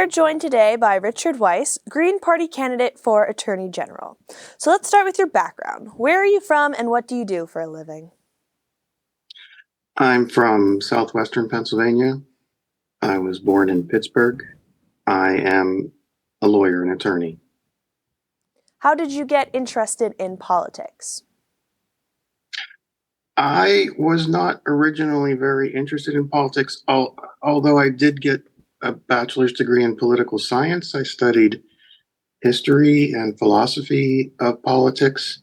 joined today by Richard Weiss, Green Party candidate for Attorney General. So let's start with your background. Where are you from and what do you do for a living? I'm from southwestern Pennsylvania. I was born in Pittsburgh. I am a lawyer and attorney. How did you get interested in politics? I was not originally very interested in politics, although I did get a bachelor's degree in political science. I studied history and philosophy of politics,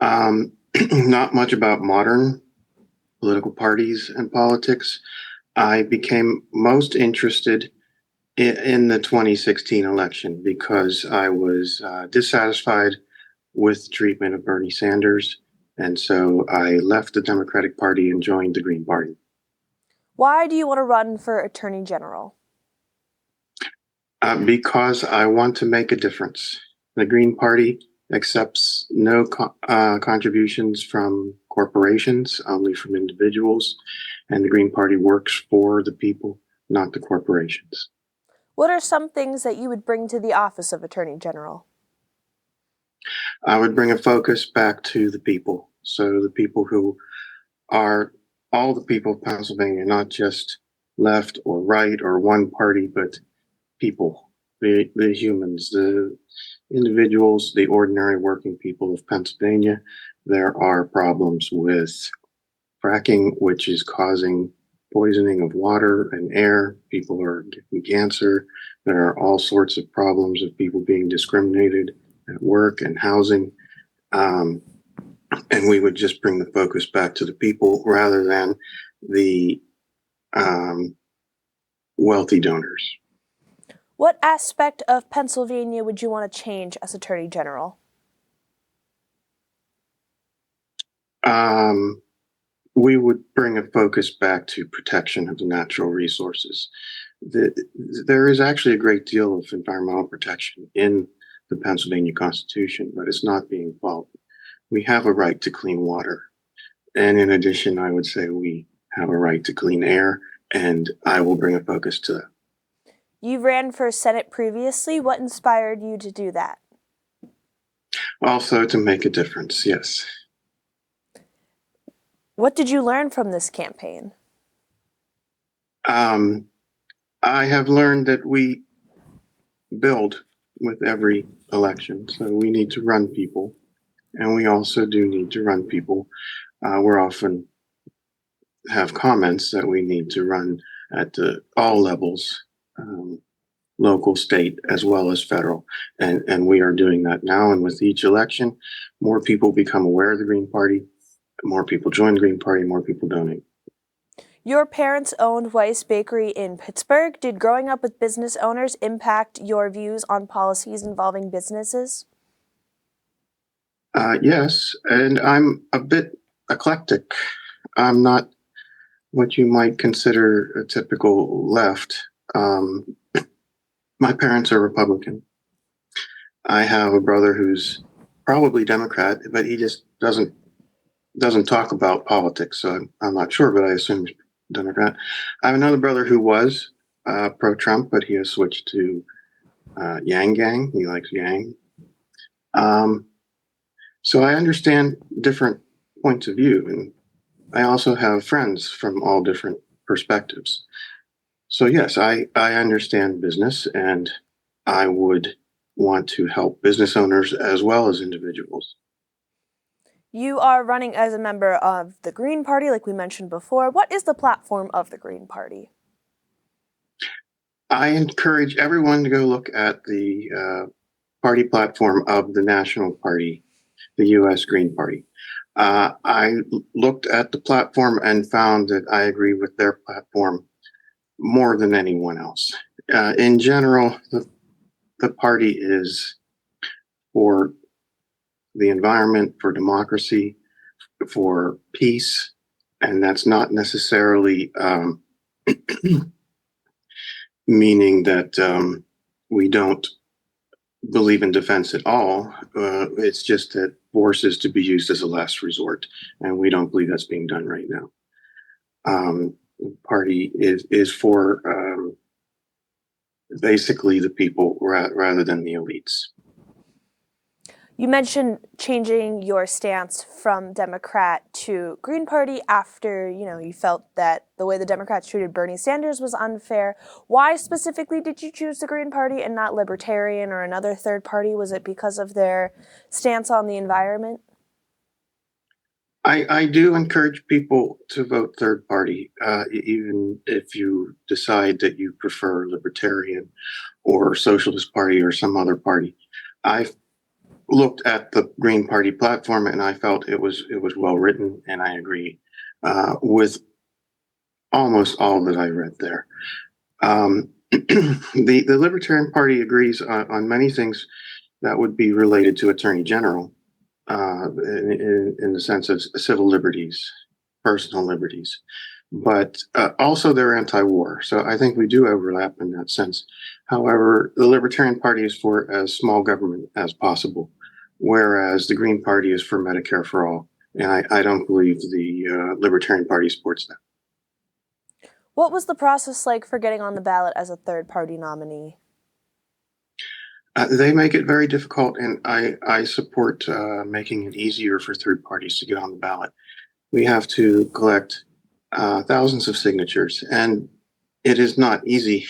not much about modern political parties and politics. I became most interested in the 2016 election because I was dissatisfied with the treatment of Bernie Sanders. And so I left the Democratic Party and joined the Green Party. Why do you want to run for Attorney General? Because I want to make a difference. The Green Party accepts no contributions from corporations, only from individuals. And the Green Party works for the people, not the corporations. What are some things that you would bring to the office of Attorney General? I would bring a focus back to the people. So the people who are all the people of Pennsylvania, not just left or right or one party, but people, the humans, the individuals, the ordinary working people of Pennsylvania. There are problems with fracking, which is causing poisoning of water and air. People are getting cancer. There are all sorts of problems of people being discriminated at work and housing. And we would just bring the focus back to the people rather than the wealthy donors. What aspect of Pennsylvania would you want to change as Attorney General? We would bring a focus back to protection of the natural resources. There is actually a great deal of environmental protection in the Pennsylvania Constitution, but it's not being followed. We have a right to clean water. And in addition, I would say we have a right to clean air, and I will bring a focus to that. You ran for Senate previously. What inspired you to do that? Also to make a difference, yes. What did you learn from this campaign? I have learned that we build with every election, so we need to run people, and we also do need to run people. We're often have comments that we need to run at all levels, local, state, as well as federal, and we are doing that now. And with each election, more people become aware of the Green Party, more people join the Green Party, more people donate. Your parents owned Weiss Bakery in Pittsburgh. Did growing up with business owners impact your views on policies involving businesses? Yes, and I'm a bit eclectic. I'm not what you might consider a typical left. My parents are Republican. I have a brother who's probably Democrat, but he just doesn't talk about politics. So I'm not sure, but I assume he's Democrat. I have another brother who was pro-Trump, but he has switched to Yang Gang. He likes Yang. So I understand different points of view, and I also have friends from all different perspectives. So yes, I understand business, and I would want to help business owners as well as individuals. You are running as a member of the Green Party, like we mentioned before. What is the platform of the Green Party? I encourage everyone to go look at the party platform of the National Party, the U.S. Green Party. I looked at the platform and found that I agree with their platform more than anyone else. In general, the party is for the environment, for democracy, for peace, and that's not necessarily meaning that we don't believe in defense at all. It's just that force is to be used as a last resort, and we don't believe that's being done right now. The party is for basically the people rather than the elites. You mentioned changing your stance from Democrat to Green Party after, you felt that the way the Democrats treated Bernie Sanders was unfair. Why specifically did you choose the Green Party and not Libertarian or another third party? Was it because of their stance on the environment? I do encourage people to vote third party, even if you decide that you prefer Libertarian or Socialist Party or some other party. I've looked at the Green Party platform and I felt it was well written, and I agree with almost all that I read there. The Libertarian Party agrees on many things that would be related to Attorney General, in the sense of civil liberties, personal liberties, but also they're anti-war. So I think we do overlap in that sense. However, the Libertarian Party is for as small government as possible, whereas the Green Party is for Medicare for all. And I don't believe the Libertarian Party supports that. What was the process like for getting on the ballot as a third party nominee? They make it very difficult, and I support making it easier for third parties to get on the ballot. We have to collect thousands of signatures, and it is not easy.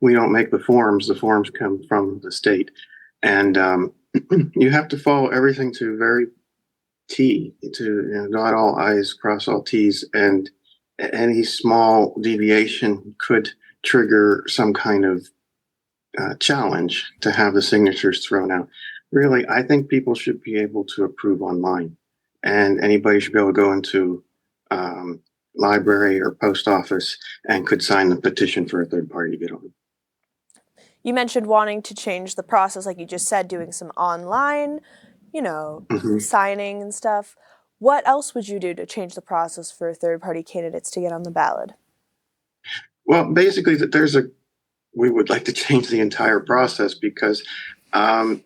We don't make the forms come from the state, and you have to follow everything to very T, to dot all I's, cross all T's, and any small deviation could trigger some kind of challenge to have the signatures thrown out. Really, I think people should be able to approve online, and anybody should be able to go into library or post office and could sign the petition for a third party to get on. You mentioned wanting to change the process, like you just said, doing some online, signing and stuff. What else would you do to change the process for third party candidates to get on the ballot? Well, basically, we would like to change the entire process because um,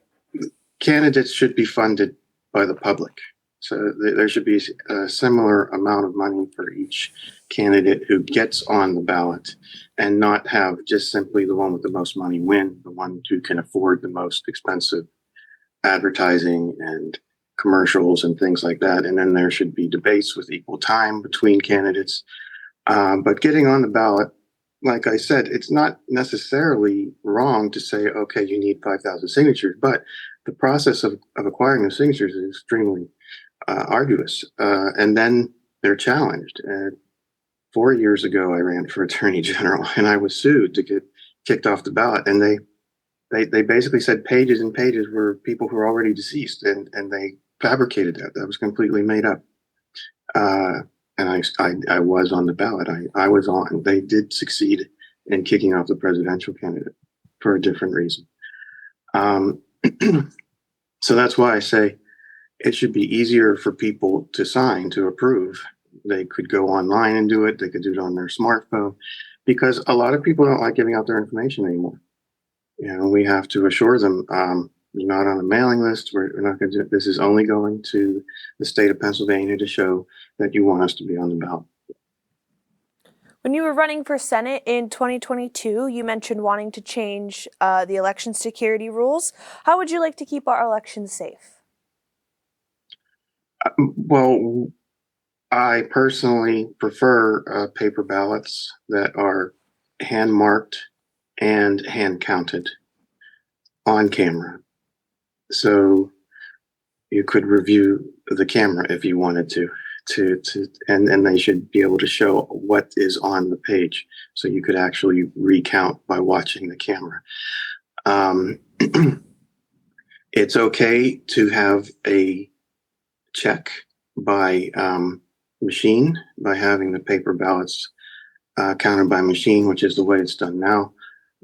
candidates should be funded by the public. So there should be a similar amount of money for each candidate who gets on the ballot, and not have just simply the one with the most money win, the one who can afford the most expensive advertising and commercials and things like that. And then there should be debates with equal time between candidates. But getting on the ballot, like I said, it's not necessarily wrong to say, okay, you need 5,000 signatures, but the process of acquiring the signatures is extremely arduous. And then they're challenged. 4 years ago, I ran for attorney general and I was sued to get kicked off the ballot. And they basically said pages and pages were people who were already deceased, and they fabricated that. That was completely made up. And I was on the ballot. I was on. They did succeed in kicking off the presidential candidate for a different reason. So that's why I say it should be easier for people to sign, to approve. They could go online and do it. They could do it on their smartphone, because a lot of people don't like giving out their information anymore. We have to assure them, you're not on a mailing list. We're not going to do it. This is only going to the state of Pennsylvania to show that you want us to be on the ballot. When you were running for Senate in 2022, you mentioned wanting to change the election security rules. How would you like to keep our elections safe? Well, I personally prefer paper ballots that are hand marked and hand counted on camera. So you could review the camera if you wanted to and they should be able to show what is on the page, so you could actually recount by watching the camera. It's okay to have a check by machine, by having the paper ballots counted by machine, which is the way it's done now.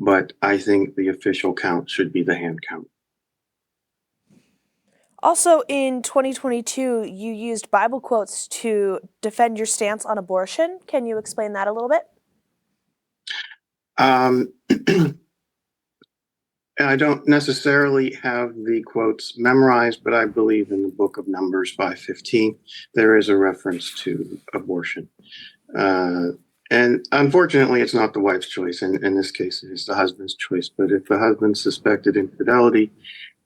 But I think the official count should be the hand count. Also, in 2022, you used Bible quotes to defend your stance on abortion. Can you explain that a little bit? I don't necessarily have the quotes memorized, but I believe in the book of Numbers 5:15, there is a reference to abortion. And unfortunately, it's not the wife's choice. In this case, it's the husband's choice. But if the husband suspected infidelity,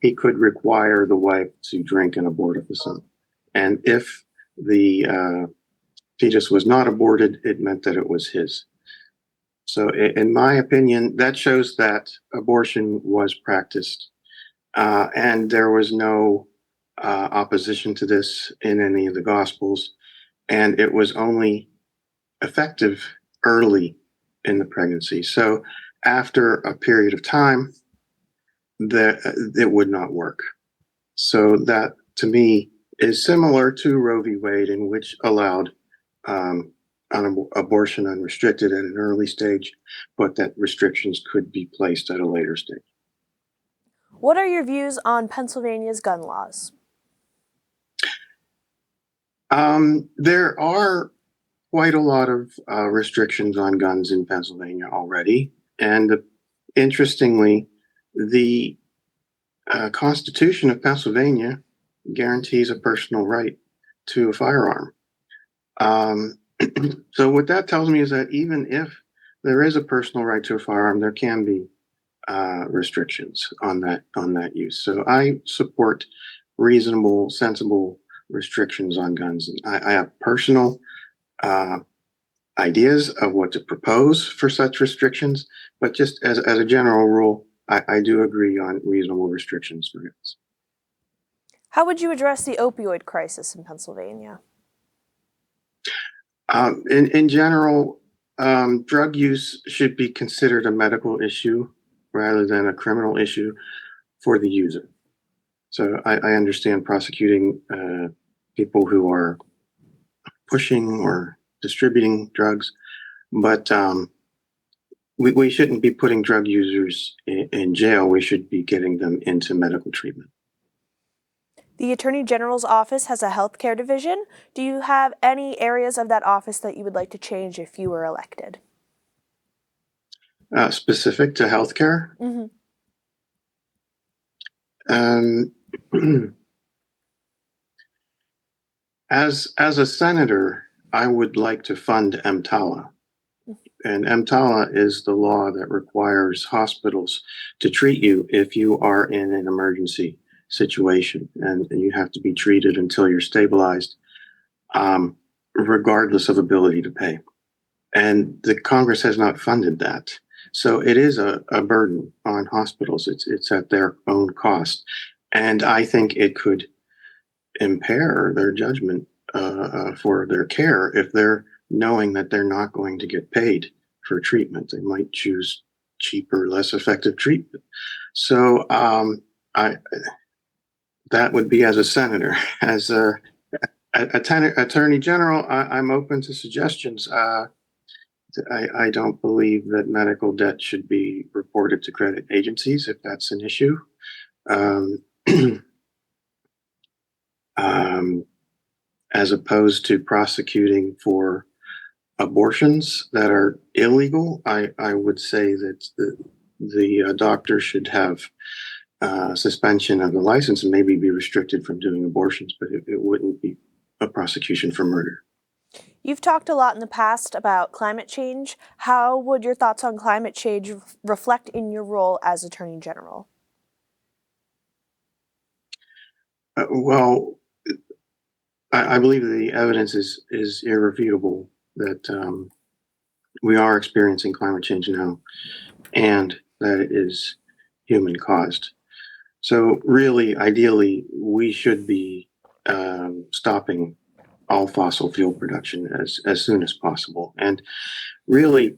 he could require the wife to drink and abort the son. And if the fetus was not aborted, it meant that it was his. So, in my opinion, that shows that abortion was practiced, and there was no opposition to this in any of the Gospels, and it was only effective early in the pregnancy. So, after a period of time, it would not work. So, that to me is similar to Roe v. Wade, in which allowed um, abortion unrestricted at an early stage, but that restrictions could be placed at a later stage. What are your views on Pennsylvania's gun laws? There are quite a lot of restrictions on guns in Pennsylvania already. And interestingly, the Constitution of Pennsylvania guarantees a personal right to a firearm. Um, so what that tells me is that even if there is a personal right to a firearm, there can be restrictions on that use. So I support reasonable, sensible restrictions on guns. I have personal uh, ideas of what to propose for such restrictions, but just as a general rule, I do agree on reasonable restrictions for guns. How would you address the opioid crisis in Pennsylvania? In general, drug use should be considered a medical issue rather than a criminal issue for the user. So I understand prosecuting people who are pushing or distributing drugs, but we shouldn't be putting drug users in jail. We should be getting them into medical treatment. The Attorney General's office has a healthcare division. Do you have any areas of that office that you would like to change if you were elected? Specific to healthcare, Mm-hmm. um, as a senator, I would like to fund EMTALA. And EMTALA is the law that requires hospitals to treat you if you are in an emergency situation, and you have to be treated until you're stabilized, regardless of ability to pay. And the Congress has not funded that. So it is a burden on hospitals. It's at their own cost. And I think it could impair their judgment for their care if they're knowing that they're not going to get paid for treatment. They might choose cheaper, less effective treatment. So I that would be as a senator. As a attorney general, I'm open to suggestions. I don't believe that medical debt should be reported to credit agencies if that's an issue. Um, um, as opposed to prosecuting for abortions that are illegal, I would say that the doctor should have suspension of the license and maybe be restricted from doing abortions, but it wouldn't be a prosecution for murder. You've talked a lot in the past about climate change. How would your thoughts on climate change reflect in your role as Attorney General? Well, I believe the evidence is irrefutable that we are experiencing climate change now, and that it is human caused. So, really, ideally, we should be stopping all fossil fuel production as soon as possible. And really,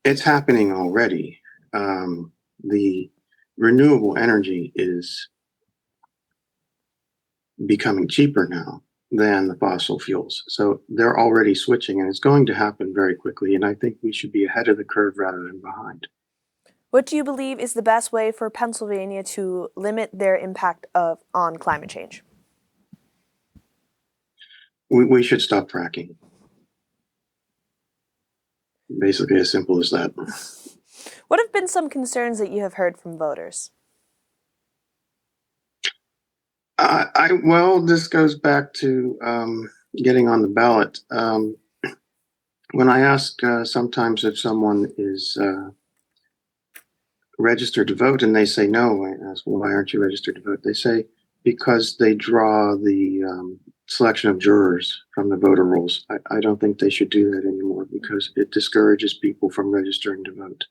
it's happening already. The renewable energy is becoming cheaper now than the fossil fuels. So they're already switching, and it's going to happen very quickly. And I think we should be ahead of the curve rather than behind. What do you believe is the best way for Pennsylvania to limit their impact on climate change? We should stop fracking. Basically, as simple as that. What have been some concerns that you have heard from voters? Well, this goes back to getting on the ballot. when I ask sometimes if someone is registered to vote and they say no, I ask, well, why aren't you registered to vote? They say because they draw the selection of jurors from the voter rolls. I don't think they should do that anymore because it discourages people from registering to vote.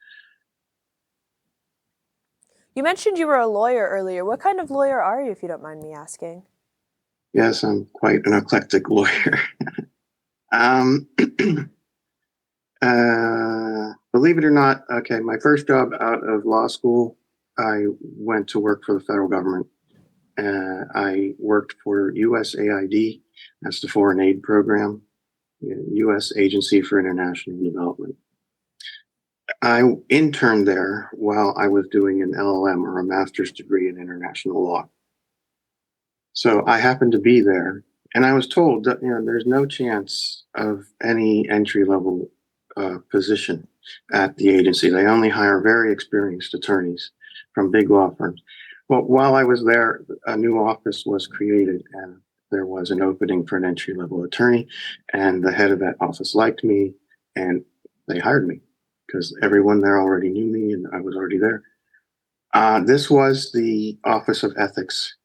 You mentioned you were a lawyer earlier. What kind of lawyer are you, if you don't mind me asking? Yes, I'm quite an eclectic lawyer. um, believe it or not, okay, my first job out of law school, I went to work for the federal government. I worked for USAID, that's the Foreign Aid Program, U.S. Agency for International Development. I interned there while I was doing an LLM or a master's degree in international law. So I happened to be there, and I was told that there's no chance of any entry level position at the agency. They only hire very experienced attorneys from big law firms. Well, while I was there, a new office was created, and there was an opening for an entry level attorney, and the head of that office liked me, and they hired me because everyone there already knew me, and I was already there. This was the Office of Ethics,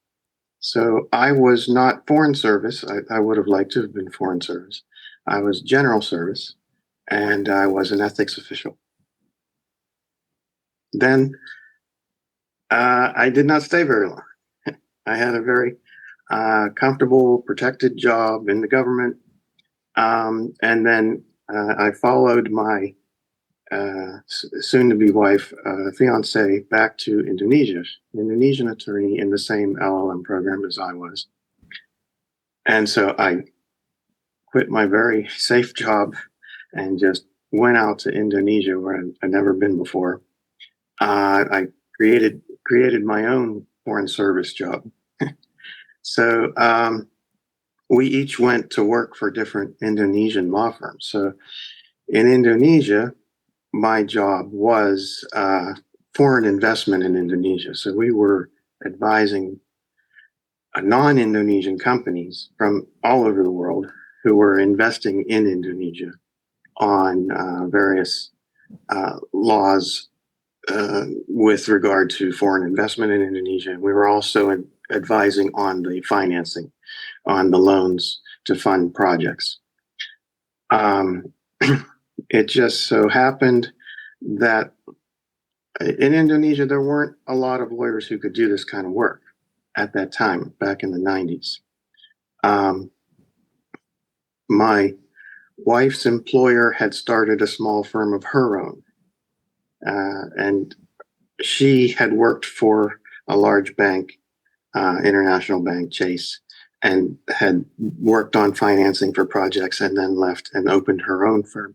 so I was not foreign service. I would have liked to have been foreign service. I was general service, and I was an ethics official. Then I did not stay very long. I had a very comfortable, protected job in the government. And then I followed my soon to be wife, fiance, back to Indonesia, an Indonesian attorney in the same LLM program as I was. And so I quit my very safe job and just went out to Indonesia where I'd never been before. I created my own foreign service job. So we each went to work for different Indonesian law firms. So in Indonesia, my job was foreign investment in Indonesia. So we were advising non-Indonesian companies from all over the world who were investing in Indonesia on various laws with regard to foreign investment in Indonesia. We were also advising on the financing, on the loans to fund projects. It just so happened that in Indonesia, there weren't a lot of lawyers who could do this kind of work at that time, back in the 90s. My wife's employer had started a small firm of her own, and she had worked for a large bank, international bank, Chase, and had worked on financing for projects and then left and opened her own firm.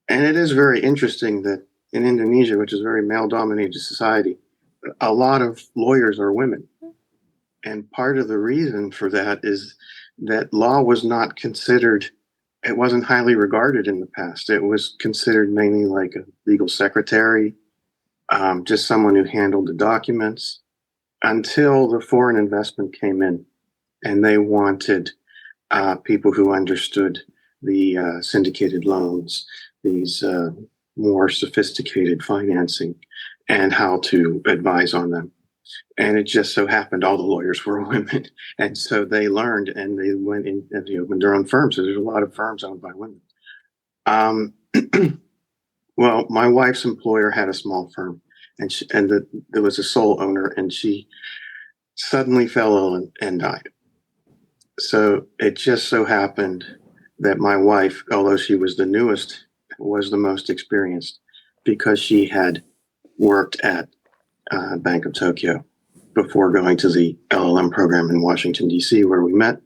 And it is very interesting that in Indonesia, which is a very male dominated society, a lot of lawyers are women. And part of the reason for that is that law was not considered, it wasn't highly regarded in the past. It was considered mainly like a legal secretary, just someone who handled the documents until the foreign investment came in and they wanted people who understood the syndicated loans, these more sophisticated financing, and how to advise on them. And it just so happened all the lawyers were women. And so they learned and they went in and they opened their own firms. So there's a lot of firms owned by women. Well, my wife's employer had a small firm and there was a sole owner and she suddenly fell ill and died. So it just so happened that my wife, although she was the newest, was the most experienced because she had worked at Bank of Tokyo before going to the LLM program in Washington, D.C., where we met.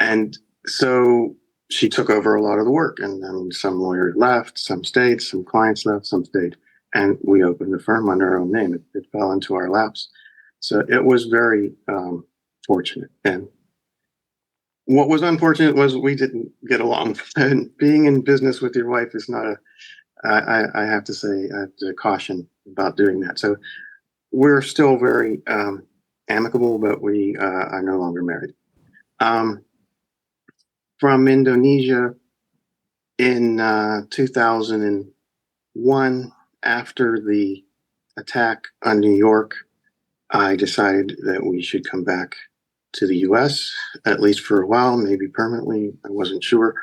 And so she took over a lot of the work. And then some lawyers left, some stayed, some clients left, some stayed. And we opened the firm under our own name. It fell into our laps. So it was very fortunate. And what was unfortunate was we didn't get along. And being in business with your wife is not I have to say, I have to caution about doing that. So we're still very amicable, but we are no longer married. From Indonesia, in 2001, after the attack on New York, I decided that we should come back to the US, at least for a while, maybe permanently. I wasn't sure.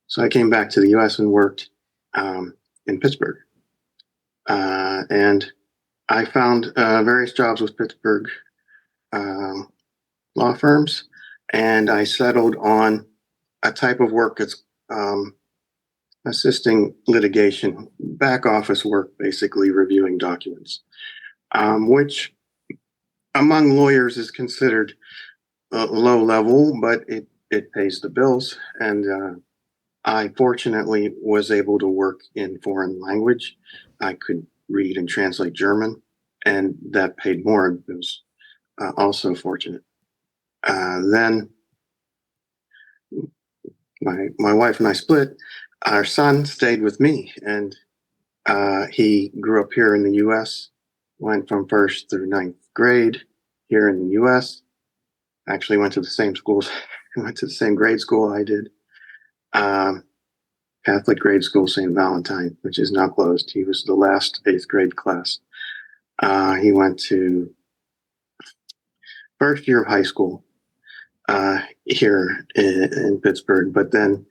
So I came back to the US and worked in Pittsburgh. And I found various jobs with Pittsburgh law firms, and I settled on a type of work that's assisting litigation, back office work, basically reviewing documents, which among lawyers is considered low level, but it pays the bills. And I fortunately was able to work in foreign language. I could read and translate German, and that paid more. It was also fortunate. Then my wife and I split. Our son stayed with me, and he grew up here in the U.S., went from first through ninth grade here in the U.S., actually went to the same schools, went to the same grade school I did, Catholic grade school, St. Valentine, which is now closed. He was the last eighth grade class. He went to first year of high school here in Pittsburgh, but then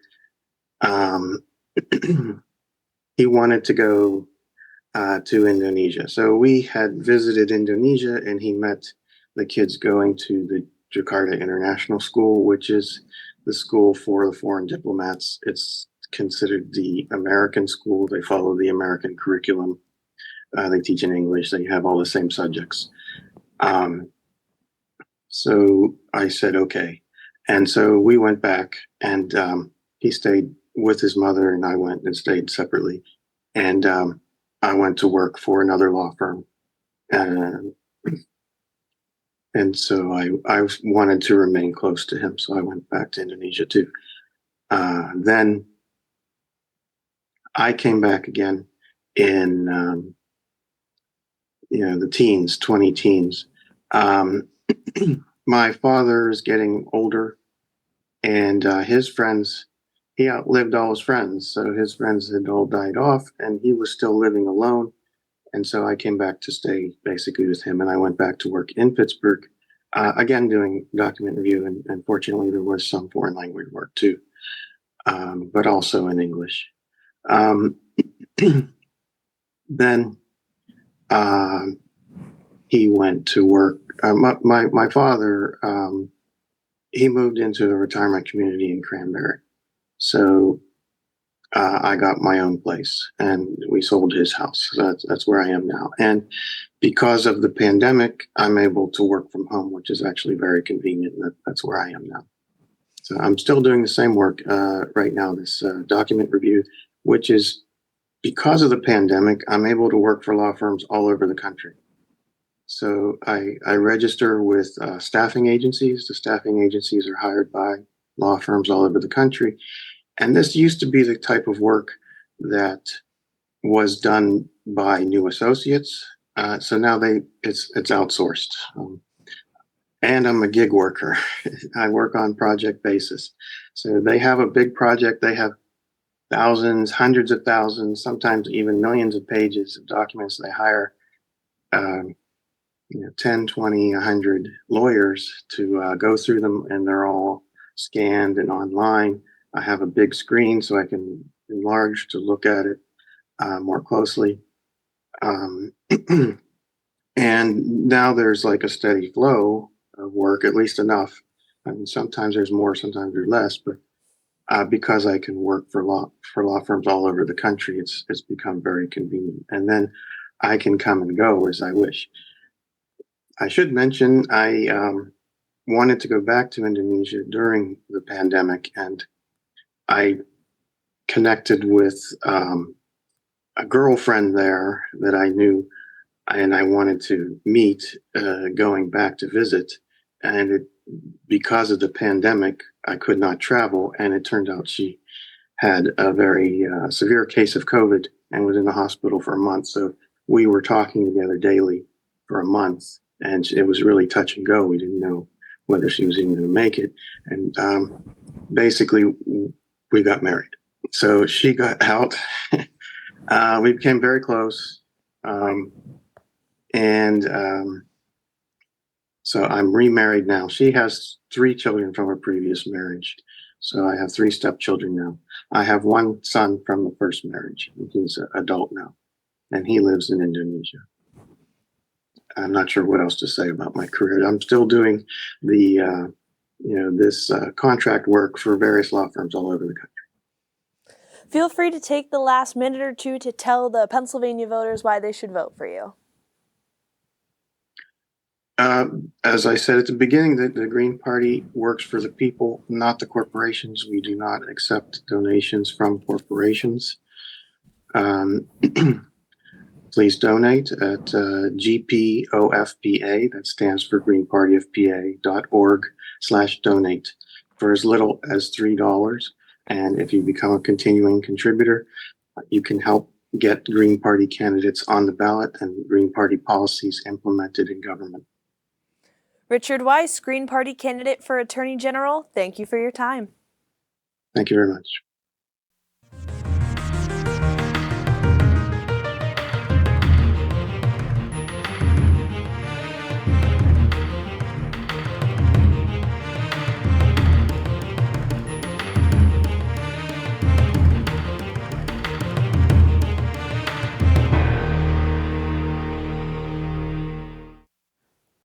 he wanted to go to Indonesia. So we had visited Indonesia, and he met the kids going to the Jakarta International School, which is the school for the foreign diplomats. It's considered the American school. They follow the American curriculum. They teach in English. They have all the same subjects. So I said, okay. And so we went back, and he stayed with his mother, and I went and stayed separately. And I went to work for another law firm. And so I wanted to remain close to him. So I went back to Indonesia too. Then I came back again in, the teens, 20 teens. My father is getting older, and his friends, he outlived all his friends. So his friends had all died off, and he was still living alone. And so I came back to stay basically with him, and I went back to work in Pittsburgh, again doing document review, and fortunately there was some foreign language work too, but also in English. Then he went to work. My father, he moved into a retirement community in Cranberry, so I got my own place, and we sold his house. So that's where I am now. And because of the pandemic, I'm able to work from home, which is actually very convenient. That's where I am now. So I'm still doing the same work right now, this document review, which is because of the pandemic, I'm able to work for law firms all over the country. So I register with staffing agencies. The staffing agencies are hired by law firms all over the country. And this used to be the type of work that was done by new associates. So now it's outsourced. And I'm a gig worker. I work on project basis. So they have a big project. They have thousands, hundreds of thousands, sometimes even millions of pages of documents. They hire 10, 20, 100 lawyers to go through them, and they're all scanned and online. I have a big screen so I can enlarge to look at it more closely. And now there's like a steady flow of work, at least enough. I mean, sometimes there's more, sometimes there's less, but because I can work for law firms all over the country, it's become very convenient. And then I can come and go as I wish. I should mention I wanted to go back to Indonesia during the pandemic, and I connected with a girlfriend there that I knew, and I wanted to meet going back to visit. And because of the pandemic, I could not travel, and it turned out she had a very severe case of COVID and was in the hospital for a month. So we were talking together daily for a month, and it was really touch and go. We didn't know whether she was even going to make it. And basically, we got married. So she got out. We became very close. And so I'm remarried now. She has 3 children from a previous marriage. So I have 3 stepchildren now. I have one son from the first marriage. He's an adult now, and he lives in Indonesia. I'm not sure what else to say about my career. I'm still doing the, this contract work for various law firms all over the country. Feel free to take the last minute or two to tell the Pennsylvania voters why they should vote for you. As I said at the beginning, the Green Party works for the people, not the corporations. We do not accept donations from corporations. Please donate at GPOFPA, that stands for greenpartyofpa.org/donate, for as little as $3. And if you become a continuing contributor, you can help get Green Party candidates on the ballot and Green Party policies implemented in government. Richard Weiss, Green Party candidate for Attorney General, thank you for your time. Thank you very much.